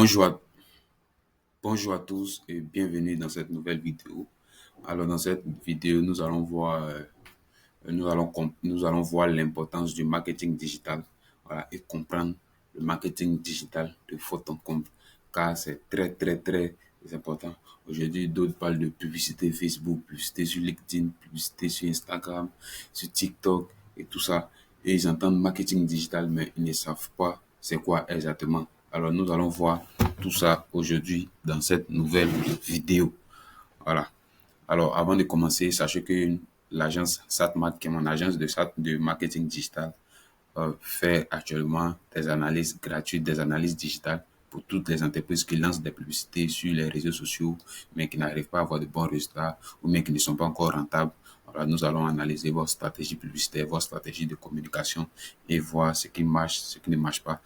Bonjour à, bonjour à tous et bienvenue dans cette nouvelle vidéo. Alors dans cette vidéo, nous allons voir, nous allons voir l'importance du marketing digital, voilà, et comprendre le marketing digital de fond en comble car c'est très important. Aujourd'hui, d'autres parlent de publicité Facebook, publicité sur LinkedIn, publicité sur Instagram, sur TikTok et tout ça. Et ils entendent marketing digital mais ils ne savent pas c'est quoi exactement. Alors nous allons voir tout ça aujourd'hui dans cette nouvelle vidéo. Voilà. Alors, avant de commencer, sachez que l'agence SatMat, qui est mon agence de marketing digital, fait actuellement des analyses gratuites, des analyses digitales pour toutes les entreprises qui lancent des publicités sur les réseaux sociaux, mais qui n'arrivent pas à avoir de bons résultats ou mais qui ne sont pas encore rentables. Alors, nous allons analyser votre stratégie publicitaire, votre stratégie de communication et voir ce qui marche, ce qui ne marche pas,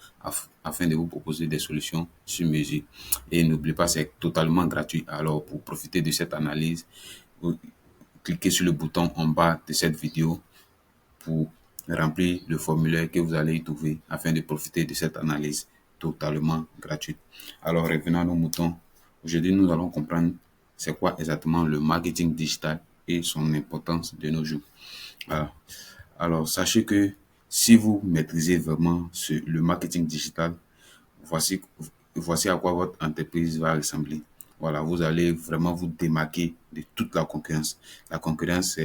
afin de vous proposer des solutions sur mesure. Et n'oubliez pas, c'est totalement gratuit. Alors, pour profiter de cette analyse, vous cliquez sur le bouton en bas de cette vidéo pour remplir le formulaire que vous allez y trouver afin de profiter de cette analyse totalement gratuite. Alors, revenons à nos moutons. Aujourd'hui, nous allons comprendre c'est quoi exactement le marketing digital et son importance de nos jours. Alors, sachez que si vous maîtrisez vraiment le marketing digital, voici, voici à quoi votre entreprise va ressembler. Voilà, vous allez vraiment vous démarquer de toute la concurrence. La concurrence,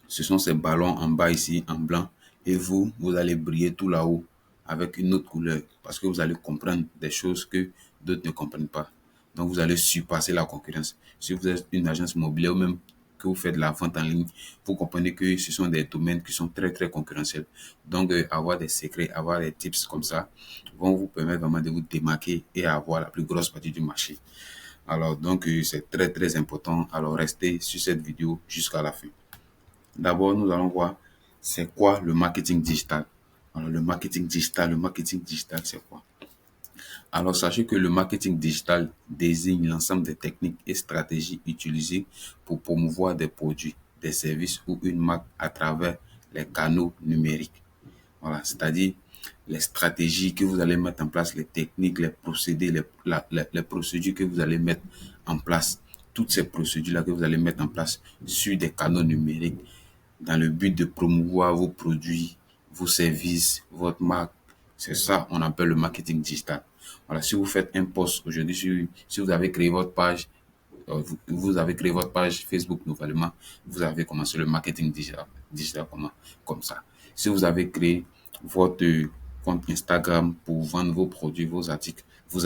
ce sont ces ballons en bas ici, en blanc, et vous allez briller tout là-haut avec une autre couleur, parce que vous allez comprendre des choses que d'autres ne comprennent pas. Donc, vous allez surpasser la concurrence. Si vous êtes une agence immobilière ou même que vous faites de la vente en ligne, vous comprenez que ce sont des domaines qui sont très concurrentiels. Donc, avoir des secrets, avoir des tips comme ça, vont vous permettre vraiment de vous démarquer et avoir la plus grosse partie du marché. Alors, donc, c'est très important. Alors, restez sur cette vidéo jusqu'à la fin. D'abord, nous allons voir c'est quoi le marketing digital. Alors, le marketing digital, c'est quoi? Alors, sachez que le marketing digital désigne l'ensemble des techniques et stratégies utilisées pour promouvoir des produits, des services ou une marque à travers les canaux numériques. Voilà, c'est-à-dire les stratégies que vous allez mettre en place, les techniques, les procédés, les procédures que vous allez mettre en place. Toutes ces procédures-là que vous allez mettre en place sur des canaux numériques dans le but de promouvoir vos produits, vos services, votre marque. C'est ça on appelle le marketing digital. Voilà, si vous faites un post aujourd'hui, si vous avez créé votre page, vous avez créé votre page Facebook nouvellement, vous avez commencé le marketing digital comme ça. Si vous avez créé votre compte Instagram pour vendre vos produits, vos articles, vous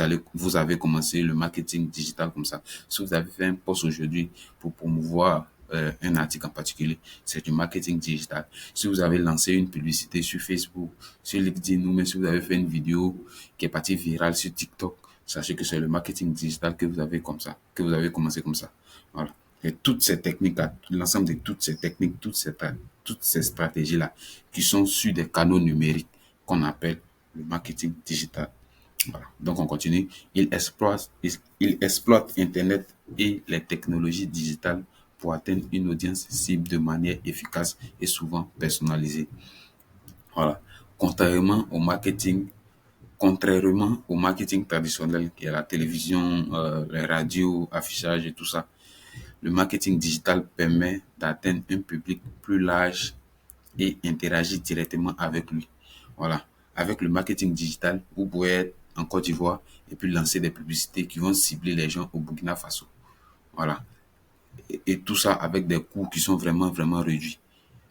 avez commencé le marketing digital comme ça. Si vous avez fait un post aujourd'hui pour promouvoir un article en particulier, c'est du marketing digital. Si vous avez lancé une publicité sur Facebook, sur LinkedIn, ou même si vous avez fait une vidéo qui est partie virale sur TikTok, sachez que c'est le marketing digital que vous avez comme ça, que vous avez commencé comme ça. Voilà. Et toutes ces techniques-là, l'ensemble de toutes ces techniques, toutes ces stratégies-là, qui sont sur des canaux numériques qu'on appelle le marketing digital. Voilà. Donc on continue. Il exploite Internet et les technologies digitales pour atteindre une audience cible de manière efficace et souvent personnalisée. Voilà. Contrairement au marketing, contrairement au marketing traditionnel qui est la télévision, les radios, affichage et tout ça, le marketing digital permet d'atteindre un public plus large et interagir directement avec lui. Voilà. Avec le marketing digital, vous pouvez être en Côte d'Ivoire et puis lancer des publicités qui vont cibler les gens au Burkina Faso. Voilà. Et tout ça avec des coûts qui sont vraiment réduits.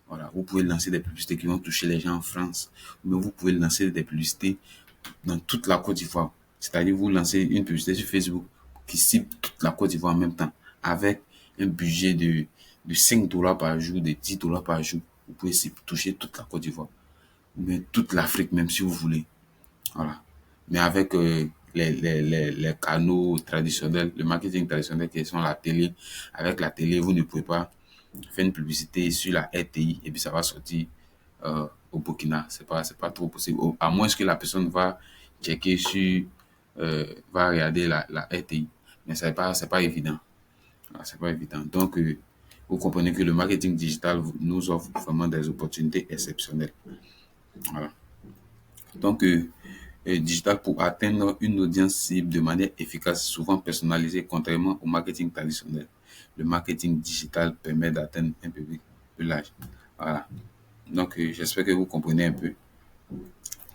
Voilà. Vous pouvez lancer des publicités qui vont toucher les gens en France, mais vous pouvez lancer des publicités dans toute la Côte d'Ivoire. C'est-à-dire vous lancez une publicité sur Facebook qui cible toute la Côte d'Ivoire en même temps avec un budget de 5 dollars par jour, de 10 dollars par jour. Vous pouvez toucher toute la Côte d'Ivoire, mais toute l'Afrique même si vous voulez. Voilà. Mais avec les canaux traditionnels, le marketing traditionnel qui sont la télé, avec la télé, vous ne pouvez pas faire une publicité sur la RTI et puis ça va sortir au Burkina. C'est pas trop possible. À moins que la personne va checker sur, va regarder la RTI. Mais c'est pas évident. Voilà, c'est pas évident. Donc, vous comprenez que le marketing digital nous offre vraiment des opportunités exceptionnelles. Voilà. Donc, digital pour atteindre une audience cible de manière efficace, souvent personnalisée, contrairement au marketing traditionnel. Le marketing digital permet d'atteindre un public plus large. Voilà. Donc, j'espère que vous comprenez un peu.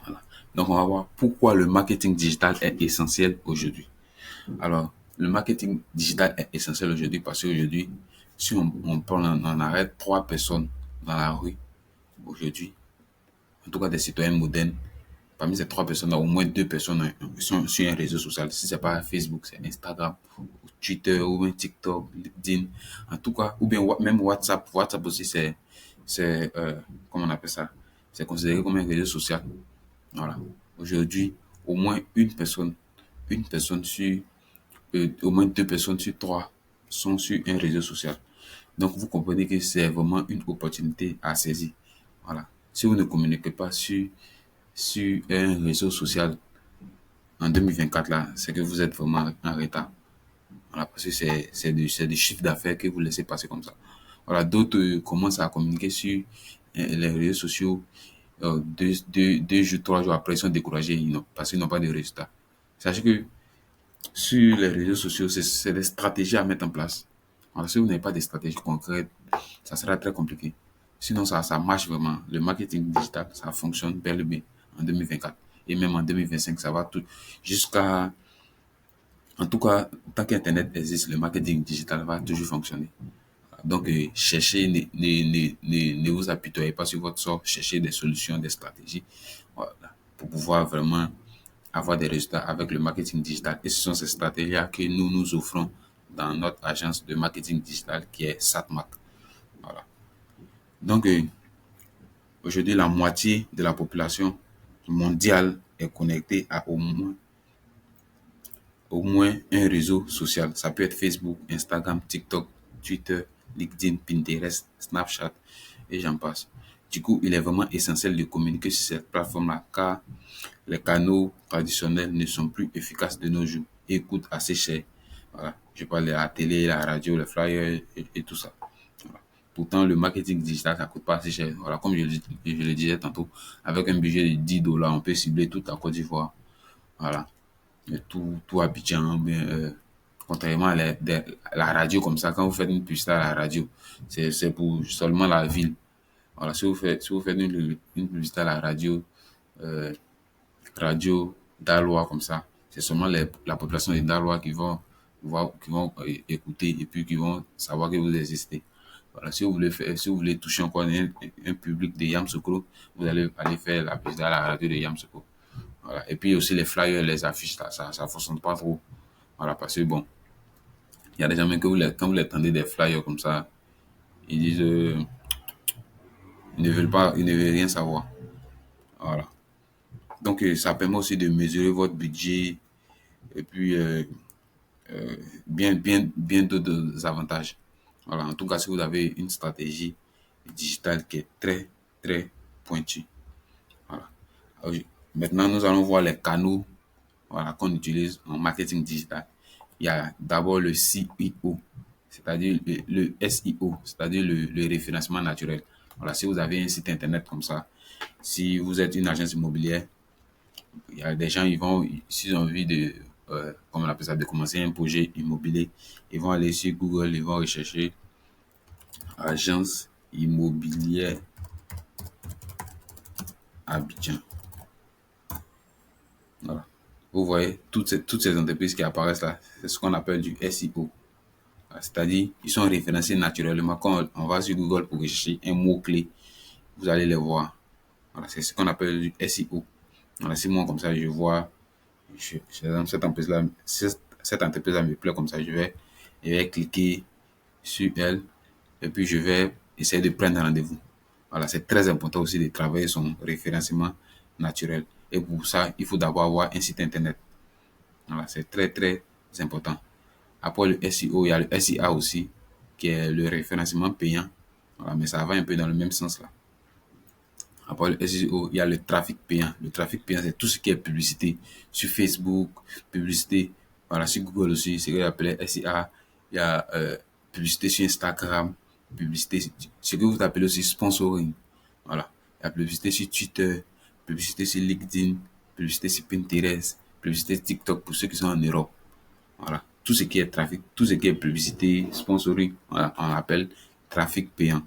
Voilà. Donc, on va voir pourquoi le marketing digital est essentiel aujourd'hui. Alors, le marketing digital est essentiel aujourd'hui parce qu'aujourd'hui, si on arrête trois personnes dans la rue aujourd'hui, en tout cas des citoyens modernes, parmi ces trois personnes, au moins deux personnes sont sur un réseau social. Si c'est pas Facebook, c'est Instagram, Twitter, ou bien TikTok, LinkedIn, en tout cas, ou bien même WhatsApp. WhatsApp aussi, comment on appelle ça? C'est considéré comme un réseau social. Voilà. Aujourd'hui, au moins une personne sur, au moins deux personnes sur trois sont sur un réseau social. Donc, vous comprenez que c'est vraiment une opportunité à saisir. Voilà. Si vous ne communiquez pas sur un réseau social en 2024, là, c'est que vous êtes vraiment en retard. Voilà, parce que c'est du chiffre d'affaires que vous laissez passer comme ça. Voilà, d'autres commencent à communiquer sur les réseaux sociaux 2 jours, 3 jours après, ils sont découragés parce qu'ils n'ont pas de résultats. Sachez que sur les réseaux sociaux, c'est des stratégies à mettre en place. Alors, si vous n'avez pas de stratégie concrète, ça sera très compliqué. Sinon, ça marche vraiment. Le marketing digital, ça fonctionne bel et bien en 2024. Et même en 2025, ça va tout. Jusqu'à. En tout cas, tant qu'Internet existe, le marketing digital va toujours fonctionner. Donc, cherchez, ne vous apitoyez pas sur votre sort, cherchez des solutions, des stratégies, voilà, pour pouvoir vraiment avoir des résultats avec le marketing digital. Et ce sont ces stratégies-là que nous offrons dans notre agence de marketing digital qui est SatMac. Voilà. Donc, aujourd'hui, la moitié de la population mondiale est connectée à au moins un réseau social. Ça peut être Facebook, Instagram, TikTok, Twitter, LinkedIn, Pinterest, Snapchat et j'en passe. Du coup, il est vraiment essentiel de communiquer sur cette plateforme-là car les canaux traditionnels ne sont plus efficaces de nos jours et coûtent assez cher. Voilà. Je parle de la télé, la radio, les flyers et tout ça. Voilà. Pourtant, le marketing digital, ça ne coûte pas assez cher. Voilà, comme je le disais tantôt, avec un budget de $10, on peut cibler toute la Côte d'Ivoire. Voilà. Et tout Abidjan, mais contrairement à la radio comme ça, quand vous faites une publicité à la radio, c'est pour seulement la ville. Voilà, si vous faites une publicité à la euh, radio d'Alois comme ça, c'est seulement la population de Dalois qui vont écouter et puis qui vont savoir que vous existez. Voilà, si vous voulez toucher encore un public de Yamsoukro, vous allez aller faire la publicité à la radio de Yamsoukro. Voilà. Et puis aussi les flyers, les affiches, là, ça ne fonctionne pas trop. Voilà, parce que bon, il y a des gens même que quand vous les tendez des flyers comme ça, ils disent ils ne veulent pas, ils ne veulent rien savoir. Voilà. Donc ça permet aussi de mesurer votre budget et puis bien d'autres avantages. Voilà. En tout cas, si vous avez une stratégie digitale qui est très, très pointue. Voilà. Alors, maintenant, nous allons voir les canaux, voilà, qu'on utilise en marketing digital. Il y a d'abord le SEO, c'est-à-dire le SEO, c'est-à-dire le référencement naturel. Voilà, si vous avez un site internet comme ça, si vous êtes une agence immobilière, il y a des gens, s'ils ont envie comment on appelle ça, de commencer un projet immobilier, ils vont aller sur Google, ils vont rechercher agence immobilière Abidjan. Voilà. Vous voyez, toutes ces entreprises qui apparaissent là, c'est ce qu'on appelle du SEO. C'est-à-dire, ils sont référencés naturellement. Quand on va sur Google pour rechercher un mot-clé, vous allez les voir. Voilà, c'est ce qu'on appelle du SEO. Voilà, si moi, comme ça, je vois, cette entreprise-là me plaît comme ça, je vais cliquer sur elle et puis je vais essayer de prendre un rendez-vous. Voilà, c'est très important aussi de travailler son référencement naturel. Et pour ça, il faut d'abord avoir un site internet. Voilà, c'est très, très important. Après le SEO, il y a le SIA aussi, qui est le référencement payant. Voilà, mais ça va un peu dans le même sens là. Après le SEO, il y a le trafic payant. Le trafic payant, c'est tout ce qui est publicité sur Facebook, publicité, voilà, sur Google aussi, c'est ce qu'on appelle SIA. Il y a publicité sur Instagram, publicité, ce que vous appelez aussi sponsoring. Voilà. Il y a publicité sur Twitter, publicité sur LinkedIn. publicité sur Pinterest, publicité TikTok pour ceux qui sont en Europe. Voilà. Tout ce qui est trafic, tout ce qui est publicité, sponsoring, voilà, on appelle trafic payant.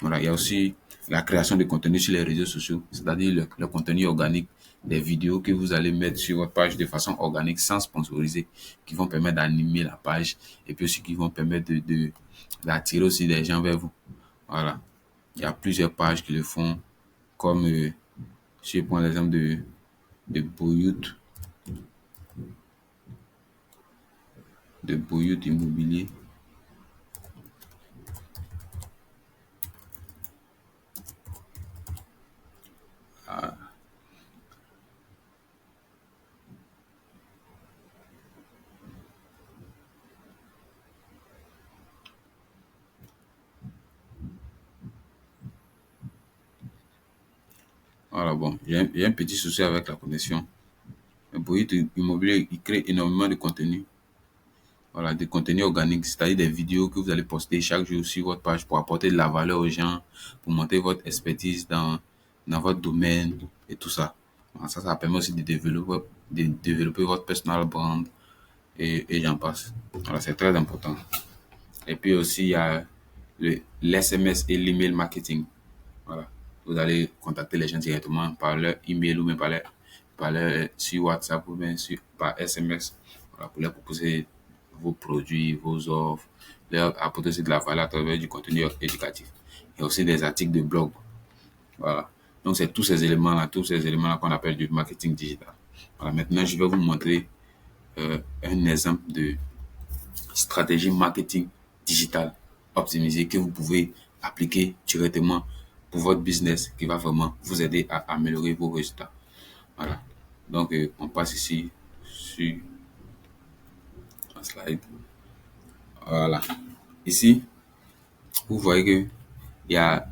Voilà. Il y a aussi la création de contenu sur les réseaux sociaux, c'est-à-dire le contenu organique, des vidéos que vous allez mettre sur votre page de façon organique sans sponsoriser, qui vont permettre d'animer la page et puis aussi qui vont permettre d'attirer aussi des gens vers vous. Voilà. Il y a plusieurs pages qui le font, comme si je prends l'exemple de Boyout, Immobilier. Voilà, bon, j'ai un petit souci avec la connexion. Boyout Immobilier, il crée énormément de contenu. Voilà, des contenus organiques, c'est-à-dire des vidéos que vous allez poster chaque jour sur votre page pour apporter de la valeur aux gens, pour monter votre expertise dans votre domaine et tout ça. Voilà, ça permet aussi de développer votre personal brand et j'en passe. Voilà, c'est très important. Et puis aussi, il y a l'SMS et l'email marketing. Voilà. Vous allez contacter les gens directement par leur email ou même sur WhatsApp ou bien par SMS. Voilà, pour leur proposer vos produits, vos offres, leur apporter aussi de la valeur à travers du contenu éducatif. Il y a aussi des articles de blog. Voilà. Donc, c'est tous ces éléments-là qu'on appelle du marketing digital. Voilà. Maintenant, je vais vous montrer un exemple de stratégie marketing digital optimisée que vous pouvez appliquer directement pour votre business qui va vraiment vous aider à améliorer vos résultats. Voilà. Donc, on passe ici sur un slide. Voilà. Ici, vous voyez que il y a,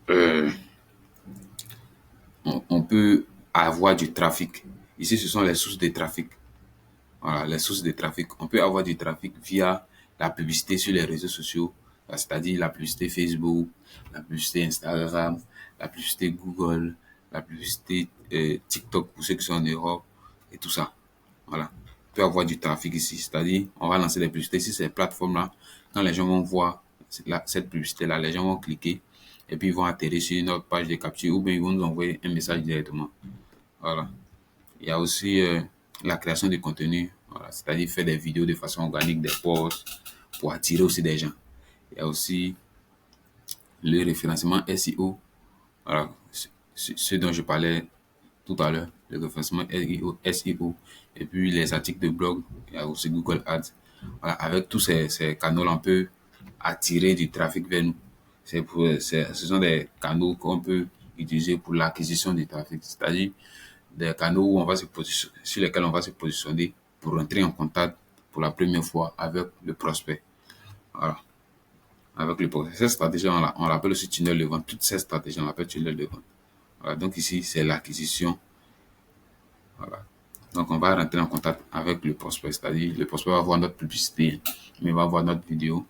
euh, on peut avoir du trafic. Ici, ce sont les sources de trafic. Voilà, les sources de trafic. On peut avoir du trafic via la publicité sur les réseaux sociaux, c'est-à-dire la publicité Facebook, la publicité Instagram, la publicité Google, la publicité TikTok pour ceux qui sont en Europe et tout ça. Voilà. On peut avoir du trafic ici, c'est-à-dire on va lancer des publicités sur ces plateformes-là. Quand les gens vont voir cette publicité-là, les gens vont cliquer et puis ils vont atterrir sur notre page de capture ou bien ils vont nous envoyer un message directement. Voilà. Il y a aussi la création de contenu, voilà, c'est-à-dire faire des vidéos de façon organique, des posts pour attirer aussi des gens. Il y a aussi le référencement SEO, voilà, ce dont je parlais tout à l'heure, le référencement SEO, et puis les articles de blog, il y a aussi Google Ads. Voilà, avec tous ces canaux, on peut attirer du trafic vers nous. Ce sont des canaux qu'on peut utiliser pour l'acquisition du trafic, c'est-à-dire des canaux où sur lesquels on va se positionner pour entrer en contact pour la première fois avec le prospect. Voilà. Avec le prospect. Cette stratégie, on l'appelle aussi tunnel de vente. Toutes ces stratégies, on l'appelle tunnel de vente. Voilà. Donc ici, c'est l'acquisition. Voilà. Donc on va rentrer en contact avec le prospect, c'est-à-dire le prospect va voir notre publicité, mais il va voir notre vidéo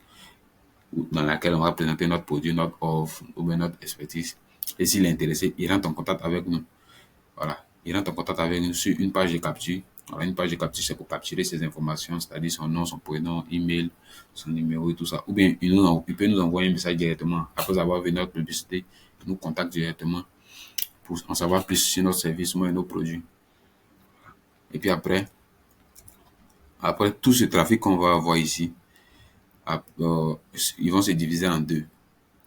dans laquelle on va présenter notre produit, notre offre ou bien notre expertise. Et s'il est intéressé, il rentre en contact avec nous. Voilà. Il rentre en contact avec nous sur une page de capture. Alors, une page de capture, c'est pour capturer ces informations, c'est-à-dire son nom, son prénom, email, son numéro et tout ça. Ou bien, il peut nous envoyer un message directement. Après avoir vu notre publicité, il nous contacte directement pour en savoir plus sur notre service ou nos produits. Et puis après tout ce trafic qu'on va avoir ici, ils vont se diviser en deux.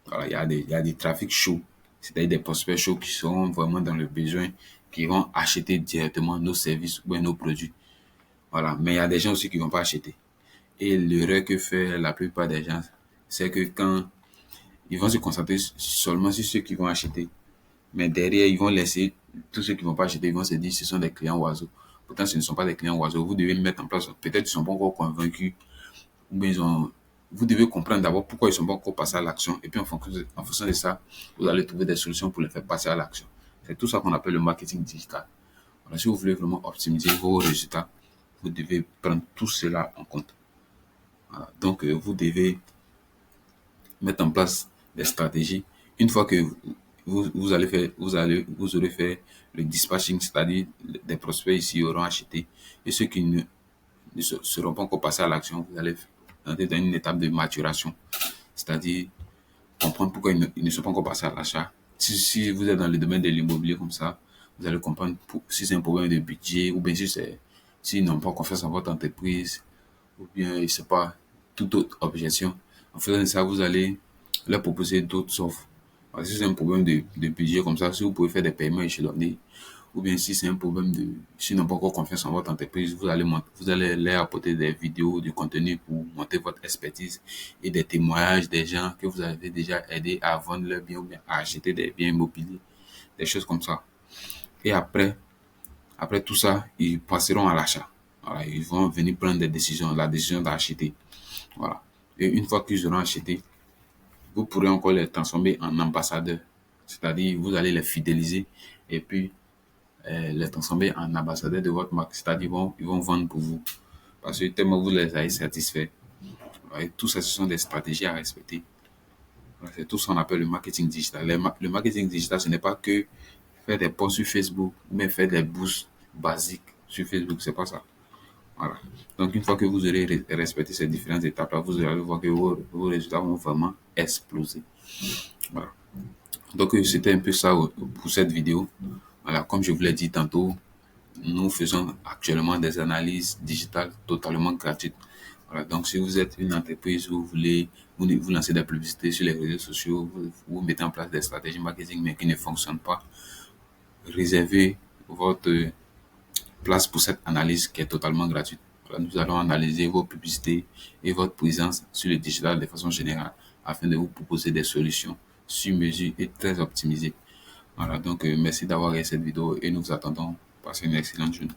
Voilà, il y a des trafics chauds, c'est-à-dire des prospects chauds qui seront vraiment dans le besoin, qui vont acheter directement nos services ou nos produits. Voilà, mais il y a des gens aussi qui ne vont pas acheter. Et l'erreur que fait la plupart des gens, c'est que quand ils vont se concentrer seulement sur ceux qui vont acheter, mais derrière, ils vont laisser tous ceux qui ne vont pas acheter, ils vont se dire que ce sont des clients oiseaux. Pourtant, ce ne sont pas des clients oiseaux. Vous devez mettre en place, peut-être ils ne sont pas encore convaincus, ou bien vous devez comprendre d'abord pourquoi ils ne sont pas encore passés à l'action. Et puis, en fonction de ça, vous allez trouver des solutions pour les faire passer à l'action. C'est tout ça qu'on appelle le marketing digital. Voilà, si vous voulez vraiment optimiser vos résultats, vous devez prendre tout cela en compte. Voilà. Donc, vous devez mettre en place des stratégies. Une fois que vous aurez fait le dispatching, c'est-à-dire des prospects ici auront acheté et ceux qui ne seront pas encore passés à l'action, vous allez entrer dans une étape de maturation, c'est-à-dire comprendre pourquoi ils ne sont pas encore passés à l'achat. Si vous êtes dans le domaine de l'immobilier comme ça, vous allez comprendre si c'est un problème de budget ou bien s'ils n'ont pas confiance en votre entreprise ou bien, je ne sais pas, toute autre objection. En faisant ça, vous allez leur proposer d'autres offres. Si c'est un problème de budget comme ça, si vous pouvez faire des paiements échelonnés, ou bien si c'est un problème s'ils n'ont pas encore confiance en votre entreprise, vous allez leur apporter des vidéos, du contenu pour monter votre expertise et des témoignages des gens que vous avez déjà aidé à vendre leurs biens ou bien à acheter des biens immobiliers, des choses comme ça. Et après tout ça, ils passeront à l'achat. Voilà, ils vont venir prendre des décisions, la décision d'acheter. Voilà. Et une fois qu'ils auront acheté, vous pourrez encore les transformer en ambassadeurs. C'est-à-dire, vous allez les fidéliser et puis les transformer en ambassadeurs de votre marque. C'est-à-dire, ils vont vendre pour vous. Parce que tellement vous les avez satisfaits. Et tout ça, ce sont des stratégies à respecter. Voilà, c'est tout ce qu'on appelle le marketing digital. Le marketing digital, ce n'est pas que faire des posts sur Facebook, mais faire des boosts basiques sur Facebook. C'est pas ça. Voilà. Donc, une fois que vous aurez respecté ces différentes étapes-là, vous allez voir que vos résultats vont vraiment exploser. Voilà. Donc, c'était un peu ça pour cette vidéo. Voilà. Comme je vous l'ai dit tantôt, nous faisons actuellement des analyses digitales totalement gratuites. Voilà. Donc, si vous êtes une entreprise où vous lancez des publicités sur les réseaux sociaux, vous mettez en place des stratégies marketing mais qui ne fonctionnent pas, réservez votre place pour cette analyse qui est totalement gratuite. Voilà, nous allons analyser vos publicités et votre présence sur le digital de façon générale afin de vous proposer des solutions sur mesure et très optimisées. Voilà, donc merci d'avoir regardé cette vidéo et nous vous attendons. Passez une excellente journée.